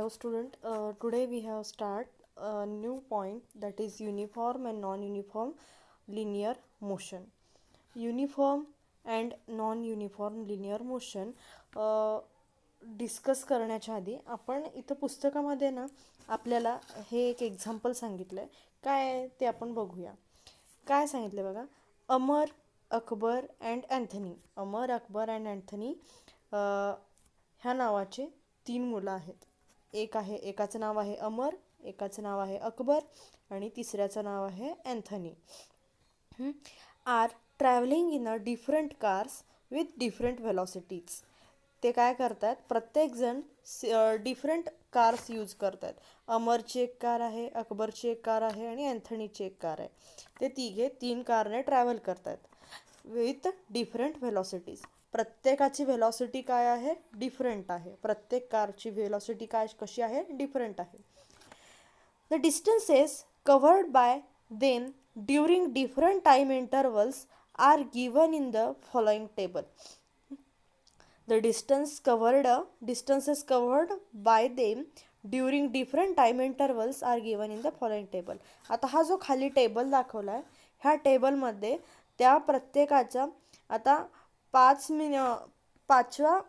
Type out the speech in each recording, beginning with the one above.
Hello student, today we have start a new point, that is uniform and non-uniform linear motion. Uniform and non-uniform linear motion discuss करण्याच्या आधी आपण इथं पुस्तकामध्ये ना आपल्याला हे एक एक्झाम्पल सांगितलं आहे. काय आहे ते आपण बघूया. काय सांगितलं बघा. अमर, अकबर अँड अँथनी. अमर, अकबर अँड अँथनी ह्या नावाचे 3 मुलं आहेत. एकाचं नाव आहे अमर, एकाचं नाव आहे अकबर आणि तिसऱ्याचं नाव आहे Anthony. Are travelling in a different cars with different velocities. ते काय करतात, प्रत्येकजण डिफरंट कार्स यूज करतात. अमरची एक कार आहे, अकबरची एक कार आहे आणि अँथनीची एक कार आहे. ते तिघे 3 कारने ट्रॅव्हल करतात विथ डिफरंट व्हेलॉसिटीज. प्रत्येकाची व्हेलॉसिटी काय आहे, डिफरंट आहे. प्रत्येक कारची व्हेलॉसिटी कशी आहे, डिफरंट आहे. The distances covered by them during different time intervals are given in the following table. The distances covered by them during different time intervals are given in the following table. आता हा जो खाली table दाखवला आहे, ह्या टेबलमध्ये त्या प्रत्येकाचा आता 5वां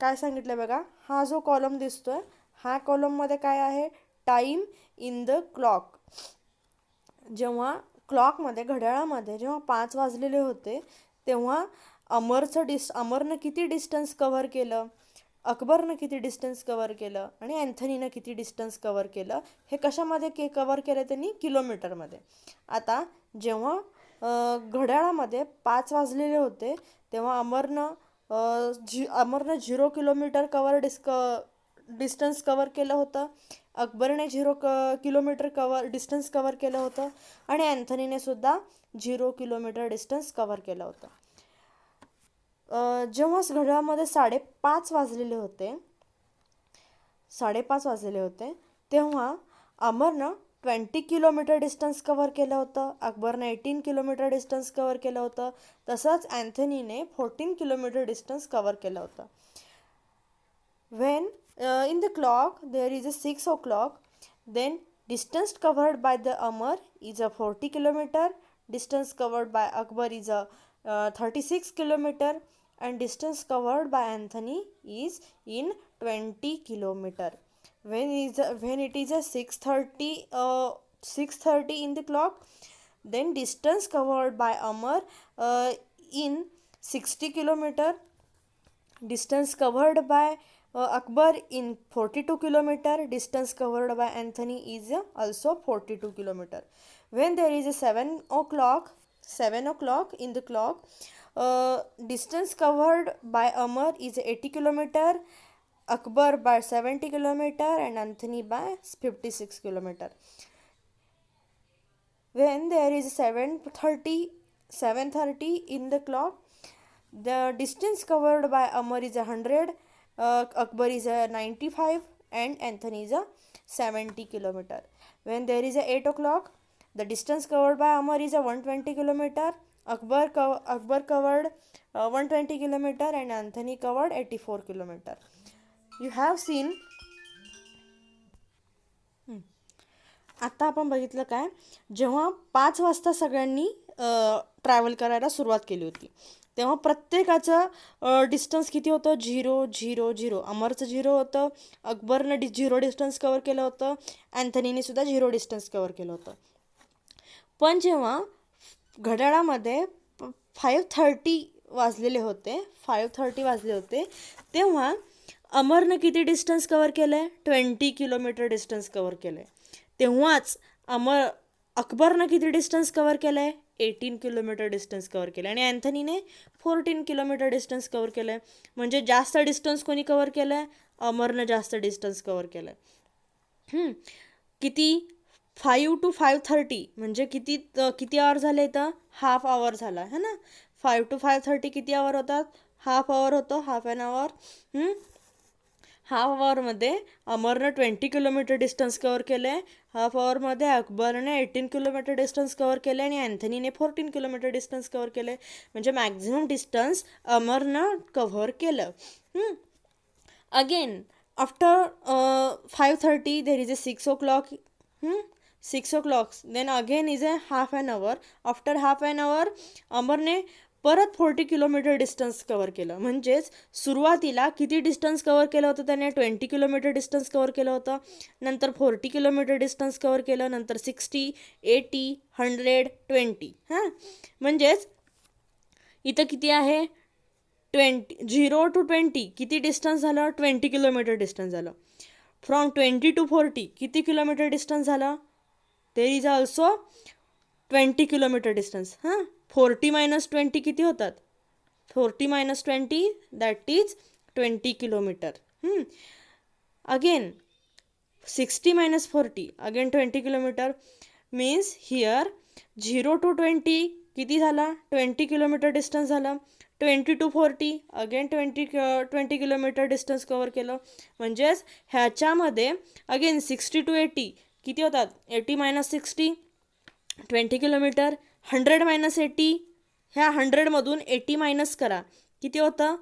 काय सांगितलं बघा. हा जो कॉलम दिसतोय, ह्या कॉलममध्ये काय आहे, टाईम इन द क्लॉक. जेव्हा क्लॉकमध्ये, घड्याळामध्ये जेव्हा 5 वाजलेले होते तेव्हा अमरनं किती डिस्टन्स कव्हर केलं, अकबरनं किती डिस्टन्स कव्हर केलं आणि अँथनीनं किती डिस्टन्स कव्हर केलं, हे कशामध्ये कव्हर केलं त्यांनी, किलोमीटरमध्ये. आता जेव्हा घड्याळामध्ये 5 वाजलेले होते तेव्हा अमरनं 0 किलोमीटर डिस्टन्स कव्हर केलं होतं, अकबरने 0 किलोमीटर डिस्टन्स कव्हर केलं होतं आणि अँथनीने सुद्धा 0 किलोमीटर डिस्टन्स कव्हर केलं होतं. जेव्हा घड्याळामध्ये 5:30 वाजलेले होते तेव्हा अमरनं 20 किलोमीटर डिस्टन्स कव्हर केलं होतं, अकबरनं 18 किलोमीटर डिस्टन्स कव्हर केलं होतं, तसंच अँथनीने 14 किलोमीटर डिस्टन्स कव्हर केलं होतं. When in the clock there is a 6 o'clock, then distance covered by the Amar is a 40 kilometer, distance covered by Akbar is a 36 kilometer, and distance covered by Anthony is in 20 kilometer. When it is a 6:30 in the clock, then distance covered by Amar in 60 kilometer, distance covered by Akbar in 42 kilometer, distance covered by Anthony is also 42 kilometer. When there is a 7 o'clock in the clock, distance covered by Amar is 80 kilometer, Akbar by 70 kilometer and Anthony by 56 kilometer. When there is 7:30 in the clock, the distance covered by Amar is 100, Akbar is 95 and Anthony is 70 kilometer. When there is a 8 o'clock, the distance covered by Amar is 120 kilometer, Akbar covered 120 kilometer and Anthony covered 84 kilometer. You have seen. आता आपण बघितलं काय, जेव्हा 5 वाजता सगळ्यांनी travel करायला सुरुवात केली होती तेव्हा प्रत्येकाचं डिस्टन्स किती होतं, 0 0 0. अमरचं 0 होतं, अकबरनं 0 डिस्टन्स कव्हर केलं होतं, अँथनीने सुद्धा 0 डिस्टन्स कव्हर केलं होतं. पण जेव्हा घड्याळामध्ये 5:30 वाजले होते तेव्हा अमरनं किती डिस्टन्स कव्हर केलं आहे, 20 किलोमीटर डिस्टन्स कव्हर केलं आहे. तेव्हाच अकबरनं किती डिस्टन्स कव्हर केलं आहे, 18 किलोमीटर डिस्टन्स कव्हर केलं आहे आणि अँथनीने 14 किलोमीटर डिस्टन्स कव्हर केलं आहे. म्हणजे जास्त डिस्टन्स कोणी कव्हर केलं आहे, अमरनं जास्त डिस्टन्स कव्हर केलं आहे. किती, 5 to 5:30 म्हणजे किती आवर झाले, तर हाफ आवर झाला है ना. 5 to 5:30 किती आवर होतात, हाफ आवर होतं, हाफ ॲन आवर. हाफ आवरमध्ये अमरनं 20 किलोमीटर डिस्टन्स कव्हर केलं आहे, हाफ आवरमध्ये अकबरने 18 किलोमीटर डिस्टन्स कव्हर केलं आहे आणि अँथनीने 14 किलोमीटर डिस्टन्स कव्हर केलं आहे. म्हणजे मॅक्झिमम डिस्टन्स अमरनं कव्हर केलं. Again after 5:30 there is a 6 o'clock. 6 o'clock, then again is a half an hour. After half an hour अमरने परत 40 किलोमीटर डिस्टन्स कवर केलं. म्हणजेच सुरुवातीला किती डिस्टन्स कवर केलं होतं त्याने? 20 किलोमीटर डिस्टन्स कवर केलं होतं. नंतर 40 किलोमीटर डिस्टन्स कवर केलं. नंतर 60, 80, 100, 20. म्हणजेच इथं किती आहे? 0 to 20 किती डिस्टन्स झालं? 20 किलोमीटर डिस्टन्स झालं. फ्रॉम 20 to 40 किती किलोमीटर डिस्टन्स झालं? There is also 20 kilometre distance. 40 - 20 किती होतात? 40 - 20 that is 20 kilometre. Again 60 - 40 again 20 kilometre. Means here 0 to 20 किती झाला? 20 किलोमीटर डिस्टन्स झालं. 20 to 40 again 20 kilometre distance cover केलं. म्हणजेच ह्याच्यामध्ये अगेन 60 to 80 किती होतात? 80 - 60 20 किलोमीटर. 100 - 80 ह्या 100मधून 80 मायनस करा, किती होतं?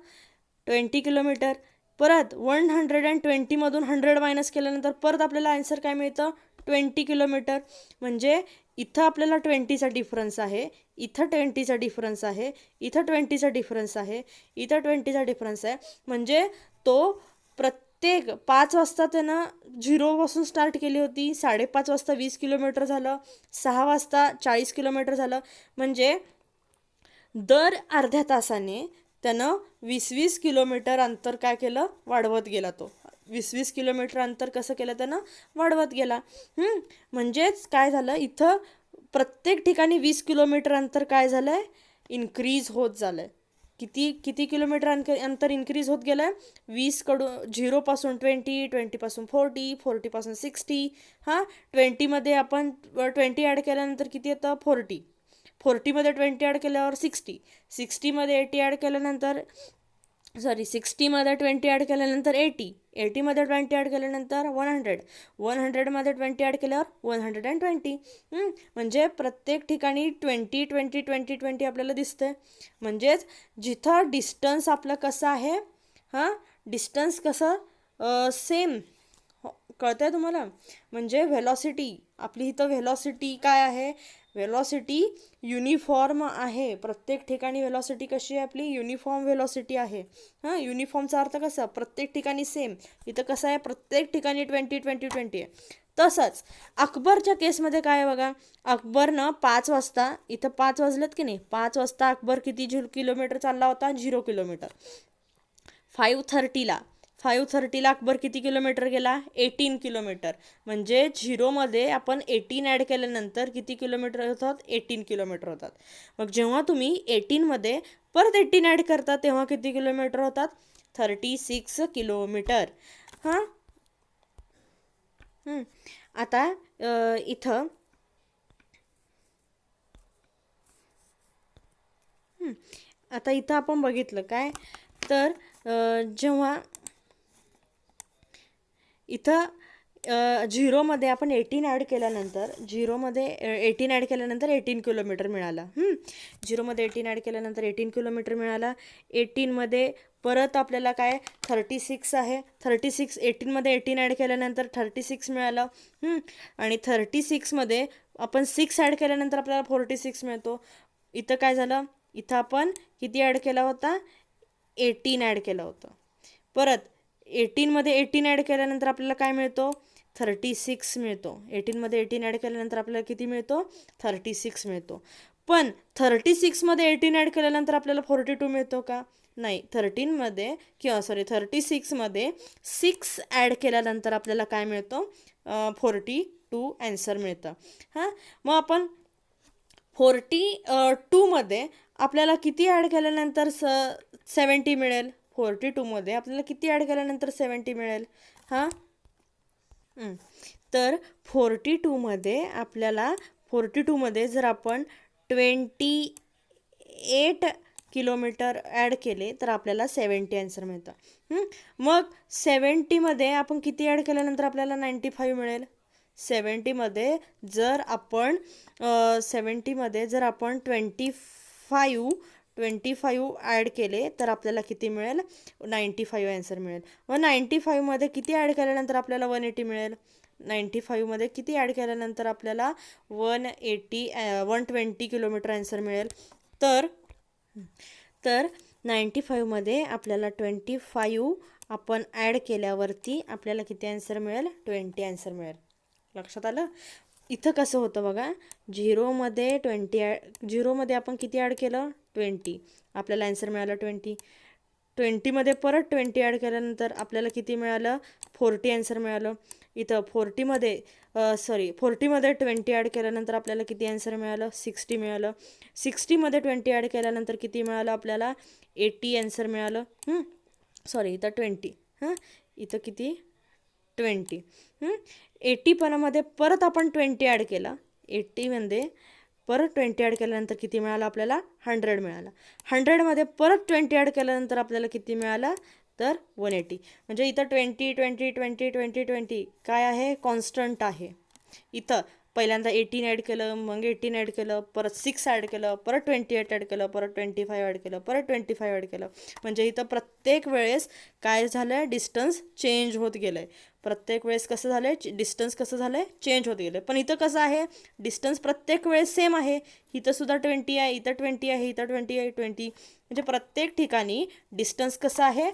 20 किलोमीटर. परत 120मधून 100 मायनस केल्यानंतर परत आपल्याला आन्सर काय मिळतं? 20 किलोमीटर. म्हणजे इथं आपल्याला 20चा डिफरन्स आहे, इथं 20चा डिफरन्स आहे, इथं 20चा डिफरन्स आहे, इथं 20चा डिफरन्स आहे. म्हणजे तो प्रत्येक 5 वाजता त्यानं 0पासून स्टार्ट केली होती, 5:30 वाजता 20 किलोमीटर झालं, 6 वाजता 40 किलोमीटर झालं. म्हणजे दर अर्ध्या तासाने त्यानं 20-20 किलोमीटर अंतर काय केलं? वाढवत गेला. तो 20-20 किलोमीटर अंतर कसं केलं त्यानं? वाढवत गेला. म्हणजेच काय झालं? इथं प्रत्येक ठिकाणी 20 किलोमीटर अंतर काय झालं आहे? इन्क्रीज होत झालं आहे. किती किलोमीटर अंतर इन्क्रीज होत गेलं आहे? 20कडून 0पासून 20, 20पासून 40, 40पासून 60. 20मध्ये आपण 20 ॲड केल्यानंतर किती येतं? 40. 40मध्ये 20 ॲड केल्यावर 60. 60मध्ये 80 ॲड केल्यानंतर 60मध्ये 20 ॲड केल्यानंतर 80. 80मध्ये 20 ॲड केल्यानंतर 100. 100मध्ये 20 ॲड केल्यावर 120. म्हणजे प्रत्येक ठिकाणी 20, 20, 20, 20 आपल्याला दिसतंय. म्हणजेच जिथं डिस्टन्स आपलं कसं आहे? डिस्टन्स कसं सेम कळतं आहे तुम्हाला? म्हणजे व्हेलॉसिटी आपली इथं व्हेलॉसिटी काय आहे? व्हेलॉसिटी युनिफॉर्म आहे. प्रत्येक ठिकाणी व्हेलॉसिटी कशी आहे आपली? युनिफॉर्म व्हेलॉसिटी आहे. युनिफॉर्मचा अर्थ कसा? प्रत्येक ठिकाणी सेम. इथं कसं आहे? प्रत्येक ठिकाणी 20, 20, 20 आहे. तसंच अकबरच्या केसमध्ये काय आहे बघा? अकबरनं 5 वाजता, इथं 5 वाजलेत की नाही? 5 वाजता अकबर किती किलोमीटर चालला होता? 0 किलोमीटर. 5:30ला अकबर किती किलोमीटर गेला? 18 किलोमीटर. म्हणजे 0मध्ये आपण 18 ॲड केल्यानंतर किती किलोमीटर होतात? 18 किलोमीटर होतात. मग जेव्हा तुम्ही 18मध्ये परत 18 ॲड करता तेव्हा किती किलोमीटर होतात? 36 किलोमीटर. आता इथं आपण बघितलं काय? तर जेव्हा इथं 0मध्ये आपण 18 ॲड केल्यानंतर 18 किलोमीटर मिळाला. 0मध्ये 18 ॲड केल्यानंतर 18 किलोमीटर मिळाला. 18मध्ये परत आपल्याला काय? 36 आहे. 18मध्ये 18 ॲड केल्यानंतर 36 मिळालं. आणि 36मध्ये आपण 6 ॲड केल्यानंतर आपल्याला 46 मिळतो. इथं काय झालं? इथं आपण किती ॲड केला होता? 18 ॲड केलं होतं. परत 18मध्ये 18 ॲड केल्यानंतर आपल्याला काय मिळतो? 36 मिळतो. 18मध्ये 18 ॲड केल्यानंतर आपल्याला किती मिळतो? 36 मिळतो. पण 36मध्ये 18 ॲड केल्यानंतर आपल्याला 42 मिळतो का? नाही. 36मध्ये 6 ॲड केल्यानंतर आपल्याला काय मिळतो? 42 ॲन्सर मिळतं. मग आपण 42मध्ये आपल्याला किती ॲड केल्यानंतर 70 मिळेल? 42मध्ये आपल्याला किती ॲड केल्यानंतर 70 मिळेल? तर 42मध्ये जर आपण 28 किलोमीटर ॲड केले तर आपल्याला 70 ॲन्सर मिळतं. मग 70मध्ये आपण किती ॲड केल्यानंतर आपल्याला 95 मिळेल? 70मध्ये जर आपण 25 25 ॲड केले तर आपल्याला किती मिळेल? 95 आन्सर मिळेल. मग 95मध्ये किती ॲड केल्यानंतर आपल्याला 180 मिळेल? 95मध्ये किती ॲड केल्यानंतर आपल्याला 120 किलोमीटर आन्सर मिळेल? तर 95मध्ये आपल्याला 25 आपण ॲड केल्यावरती आपल्याला किती आन्सर मिळेल? 20 आन्सर मिळेल. लक्षात आलं? इथं कसं होतं बघा, झिरोमध्ये आपण किती ॲड केलं? 20, आपल्याला आन्सर मिळालं 20. 20मध्ये परत 20 ॲड केल्यानंतर आपल्याला किती मिळालं? 40 आन्सर मिळालं. इथं 40मध्ये 20 ॲड केल्यानंतर आपल्याला किती आन्सर मिळालं? 60 मिळालं. 60मध्ये 20 ॲड केल्यानंतर किती मिळालं आपल्याला? 80 आन्सर मिळालं. इथं 20, इथं किती? 20. 80पणामध्ये परत आपण 20 ॲड केला. 80मध्ये परत 20 ॲड केल्यानंतर किती मिळालं आपल्याला? 100 मिळाला. 100मध्ये परत 20 ॲड केल्यानंतर आपल्याला किती मिळालं? तर 180. म्हणजे इथं 20 20 20 20 20 काय आहे? कॉन्स्टंट आहे. इथं पहिल्यांदा 18 ॲड केलं, मग 18 ॲड केलं, परत 6 ॲड केलं, परत 28 ॲड केलं, परत 25 ॲड केलं, परत 25 ॲड केलं. म्हणजे इथं प्रत्येक वेळेस काय झालं आहे? डिस्टन्स चेंज होत गेलं आहे. प्रत्येक वेळेस कसं झालं आहे? डिस्टन्स कसं झालं आहे? चेंज होत गेलं आहे. पण इथं कसं आहे? डिस्टन्स प्रत्येक वेळेस सेम आहे. इथंसुद्धा 20 आहे, इथं 20 आहे, इथं 20 आहे, 20. म्हणजे प्रत्येक ठिकाणी डिस्टन्स कसं आहे?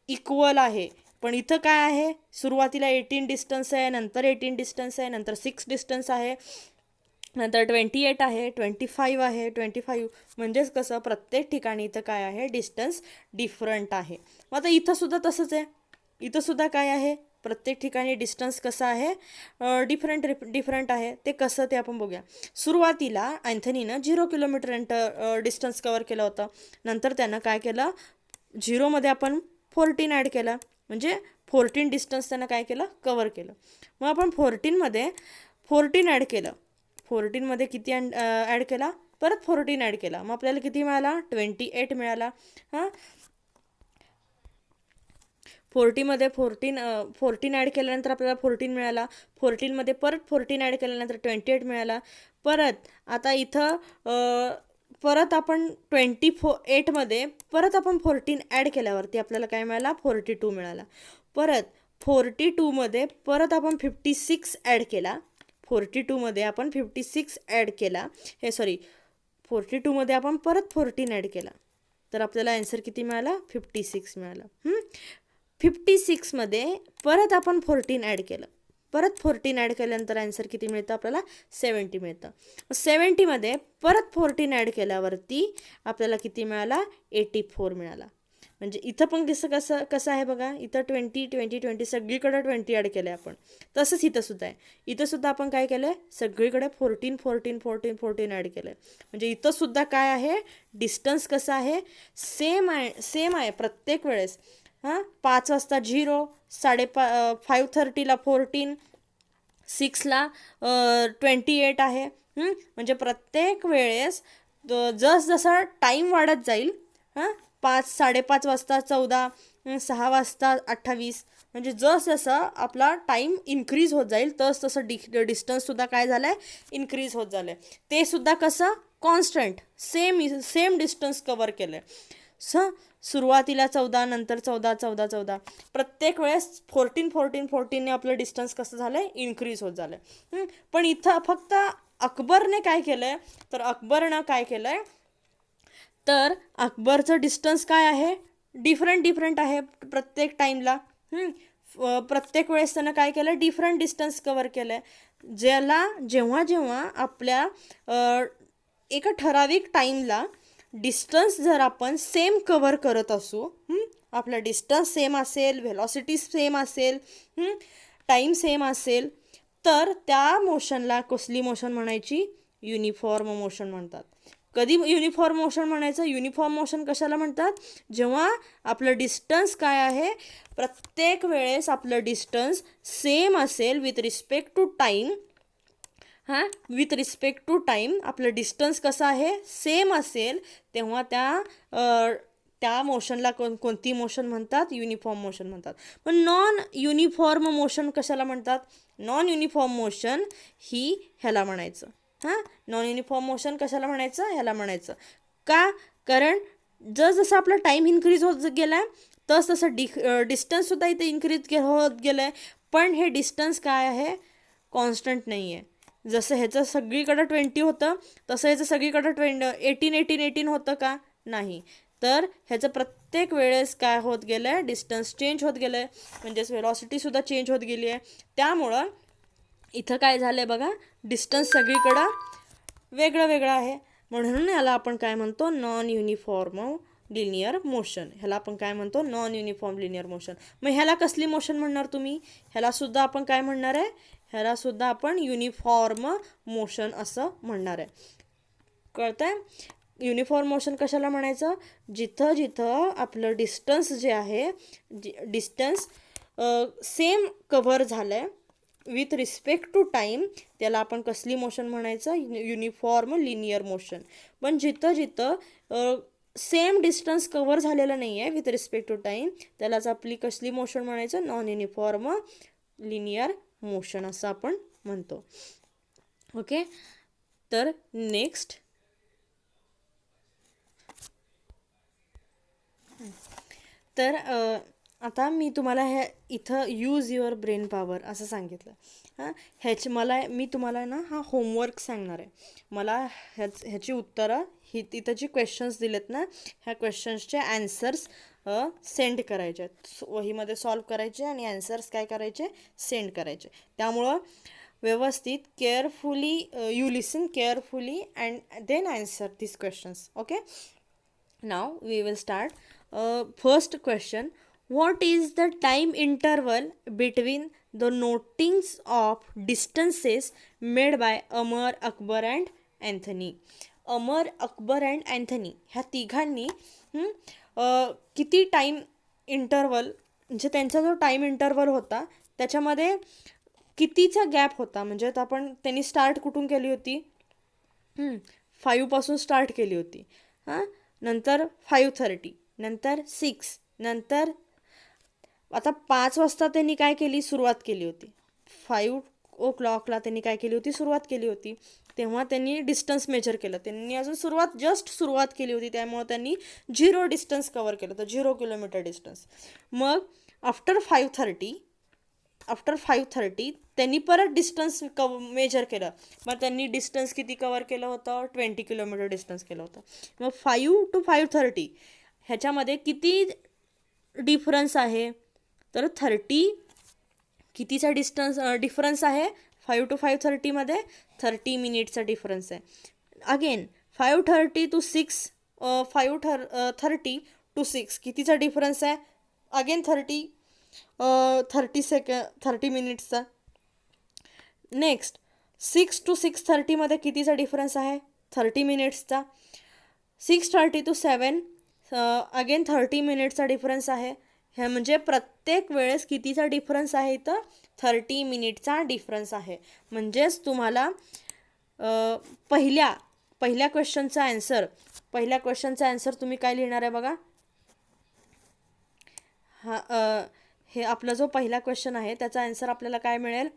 इक्वल आहे. पण इथं काय आहे? सुरुवातीला 18 डिस्टन्स आहे, नंतर 18 डिस्टन्स आहे, नंतर 6 डिस्टन्स आहे, नंतर 28 आहे, 25 आहे, 25. म्हणजेच कसं प्रत्येक ठिकाणी इथं काय आहे? डिस्टन्स डिफरंट आहे. मग आता इथंसुद्धा तसंच आहे. इथंसुद्धा काय आहे? प्रत्येक ठिकाणी डिस्टन्स कसं आहे? डिफरंट आहे. ते कसं ते आपण बघूया. सुरुवातीला अँथनीनं 0 किलोमीटर डिस्टन्स कवर केलं होतं. नंतर त्यानं काय केलं? 0मध्ये आपण 14 ॲड केला. म्हणजे 14 डिस्टन्स त्यानं काय केलं? कवर केलं. मग आपण 14मध्ये 14 ॲड केलं. 14मध्ये किती ॲड केला? परत 14 ॲड केला. मग आपल्याला किती मिळाला? 28 मिळाला. 40मध्ये 14 ॲड केल्यानंतर आपल्याला 14 मिळाला. 14मध्ये परत 14 ॲड केल्यानंतर 28 मिळाला. परत आता इथं परत आपण 28मध्ये परत आपण 14 ॲड केल्यावरती आपल्याला काय मिळाला? 42 मिळाला. परत 42मध्ये परत आपण 56 ॲड केला. 42मध्ये आपण 56 ॲड केला. 42मध्ये आपण परत 14 ॲड केला. तर आपल्याला आन्सर किती मिळाला? 56 मिळाला. 56मध्ये परत आपण 14 ॲड केलं. परत 14 ॲड केल्यानंतर आन्सर किती मिळतं आपल्याला? 70 मिळतं. 70मध्ये परत 14 ॲड केल्यावरती आपल्याला किती मिळाला? 84 मिळाला. म्हणजे इथं पण कसं आहे बघा, इथं 20 20 20 सगळीकडे 20 ॲड केलं आहे आपण. तसंच इथंसुद्धा आहे. इथंसुद्धा आपण काय केलं आहे? सगळीकडे 14 14 14 14 ॲड केलं आहे. म्हणजे इथंसुद्धा काय आहे? डिस्टन्स कसं आहे? सेम आहे प्रत्येक वेळेस. 5 वाजता 0, 5:30ला 14, 6ला 28 आहे. म्हणजे प्रत्येक वेळेस जसं टाईम वाढत जाईल, 5 साडेपाच वाजता 14, 6 वाजता 28, म्हणजे जसं आपला टाईम इन्क्रीज होत जाईल तसं डिस्टन्ससुद्धा काय झालं आहे? इन्क्रीज होत झालं आहे. ते सुद्धा कसं? कॉन्स्टंट सेम डिस्टन्स कवर केलं आहे. सुरुवातीला 14, नंतर 14 14 14, प्रत्येक वेळेस 14 14 14ने आपलं डिस्टन्स कसं झालं आहे? इन्क्रीज होत झालं आहे. पण इथं फक्त अकबरने काय केलं आहे? तर अकबरनं काय केलं आहे? तर अकबरचं डिस्टन्स काय आहे? डिफरंट आहे प्रत्येक टाईमला. प्रत्येक वेळेस त्यानं काय केलं? डिफरंट डिस्टन्स कवर केलं आहे. जेव्हा आपल्या एका ठराविक टाईमला डिस्टन्स जर आपण सेम कवर करत असू, आपला डिस्टन्स सेम असेल, व्हेलॉसिटी सेम असेल, टाईम सेम असेल, तर त्या मोशनला कसली मोशन म्हणायची? युनिफॉर्म मोशन म्हणतात. कधी युनिफॉर्म मोशन म्हणायचं? युनिफॉर्म मोशन कशाला म्हणतात? जेव्हा आपलं डिस्टन्स काय आहे? प्रत्येक वेळेस आपलं डिस्टन्स सेम असेल with respect to time. With respect to time आपलं डिस्टन्स कसं आहे? सेम असेल, तेव्हा त्या मोशनला कोणती मोशन म्हणतात? युनिफॉर्म मोशन म्हणतात. पण नॉन युनिफॉर्म मोशन कशाला म्हणतात? नॉन युनिफॉर्म मोशन ही ह्याला म्हणायचं. नॉन युनिफॉर्म मोशन कशाला म्हणायचं? ह्याला म्हणायचं. का? कारण जसं आपला टाईम इन्क्रीज होत गेला आहे तसं डिस्टन्ससुद्धा इथे इन्क्रीज होत गेलं आहे. पण हे डिस्टन्स काय आहे, कॉन्स्टंट नाही आहे. जसं ह्याचं सगळीकडं 20 होतं तसं ह्याचं सगळीकडं 18 होतं का, नाही. तर ह्याचं प्रत्येक वेळेस काय होत गेलं आहे, डिस्टन्स चेंज होत गेलं आहे, म्हणजेच व्हेलॉसिटीसुद्धा चेंज होत गेली आहे. त्यामुळं इथं काय झालं आहे बघा, डिस्टन्स सगळीकडं वेगळं वेगळं आहे. म्हणून ह्याला आपण काय म्हणतो, नॉन युनिफॉर्म लिनियर मोशन. ह्याला आपण काय म्हणतो, नॉन युनिफॉर्म लिनियर मोशन. मग ह्याला कसली मोशन म्हणणार तुम्ही, ह्यालासुद्धा आपण काय म्हणणार आहे, ह्यालासुद्धा आपण युनिफॉर्म मोशन असं म्हणणार आहे. कळतं आहे. युनिफॉर्म मोशन कशाला म्हणायचं, जिथं जिथं आपलं डिस्टन्स जे आहे, डिस्टन्स सेम कव्हर झालं आहे विथ रिस्पेक्ट टू टाईम, त्याला आपण कसली मोशन म्हणायचं, युनिफॉर्म लिनियर मोशन. पण जिथं जिथं सेम डिस्टन्स कव्हर झालेलं नाही आहे विथ रिस्पेक्ट टू टाईम, त्यालाच आपली कसली मोशन म्हणायचं, नॉन युनिफॉर्म लिनियर मोशन असं आपण म्हणतो. ओके. तर नेक्स्ट, तर आता मी तुम्हाला इथं यूज युअर ब्रेन पॉवर असं सांगितलं. मी तुम्हाला ना हा होमवर्क सांगणार आहे. मला ह्याची उत्तरं इथं जी क्वेश्चन्स दिलेत ना, ह्या क्वेश्चन्सचे ॲन्सर्स सेंड करायचे आहेत, वहीमध्ये सॉल्व करायचे आणि ॲन्सर्स काय करायचे, सेंड करायचे. त्यामुळं व्यवस्थित carefully you listen carefully and then answer this questions. Okay. Now we will start. First question, what is the time interval between the notings of distances made by Amar, Akbar and Anthony? Amar, Akbar and Anthony ह्या तिघांनी किती time interval, म्हणजे त्यांचा जो time interval होता त्याच्यामध्ये कितीचा gap होता, म्हणजे त्यांनी स्टार्ट कुठून केली होती, 5पासून स्टार्ट केली होती. नंतर 5:30, नंतर 6, नंतर आता 5 वाजता त्यांनी काय केली, सुरुवात केली होती. 5 o'clockला त्यांनी काय केली होती, सुरुवात केली होती. तेव्हा त्यांनी डिस्टन्स मेजर केलं. त्यांनी अजून जस्ट सुरुवात केली होती, त्यामुळे त्यांनी 0 डिस्टन्स कवर केलं, तर 0 किलोमीटर डिस्टन्स. मग आफ्टर 5:30 त्यांनी परत डिस्टन्स मेजर केलं. मग त्यांनी डिस्टन्स किती कवर केलं होतं, 20 किलोमीटर डिस्टन्स केलं होतं. मग 5 to 5:30 ह्याच्यामध्ये किती डिफरन्स आहे, तर 30 कितीचा डिफरन्स आहे, 5 to 5:30मध्ये 30 मिनिटचा डिफरन्स आहे. अगेन 5:30 to 6, 5:30 to 6 कितीचा डिफरन्स आहे, अगेन 30 मिनिट्सचा. नेक्स्ट 6 to 6:30मध्ये कितीचा डिफरन्स आहे, 30 मिनिट्सचा. 6:30 to 7 अगेन 30 मिनिट्सचा डिफरन्स आहे. ह्या म्हणजे प्रत्येक वेळेस कितीचा डिफरन्स आहे, इथं 30 मिनिटचा डिफरन्स आहे. म्हणजेच तुम्हाला पहिल्या क्वेश्चनचा आन्सर तुम्ही काय लिहिणार आहे बघा. हे आपला जो पहिला क्वेश्चन आहे त्याचा आन्सर आपल्याला काय मिळेल,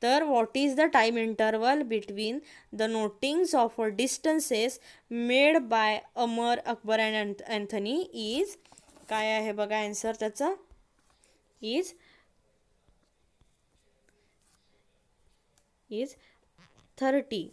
तर what is the time interval between the notings of distances made by Amar, Akbar and Anthony is, काय आहे बघा आन्सर त्याचा, इज 30